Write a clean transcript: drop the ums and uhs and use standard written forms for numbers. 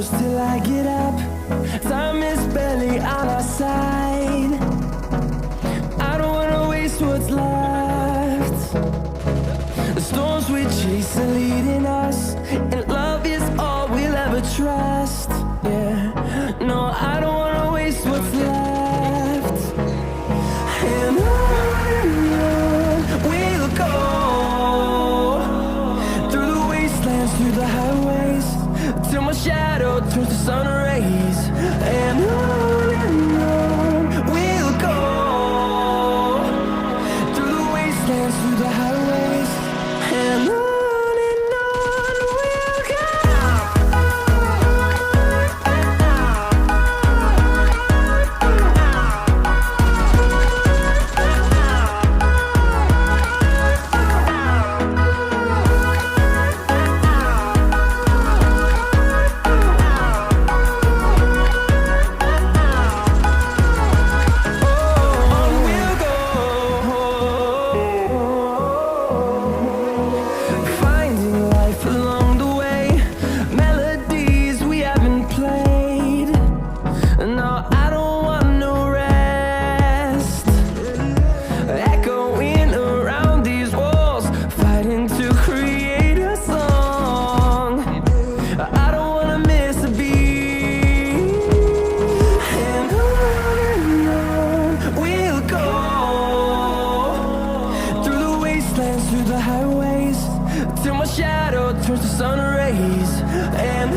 close till I get up. Time is barely on our side. I don't wanna waste what's left. The storms we chase are leading us, and love is all we'll ever trust. Yeah, no, I don't wanna waste what's left. And on we'll go, through the wastelands, through the highways, till my shadow turns to sun rays. And on we'll go, through the wastelands, through the highways, and on we'll go. Through the highways, till my shadow turns to sun rays. And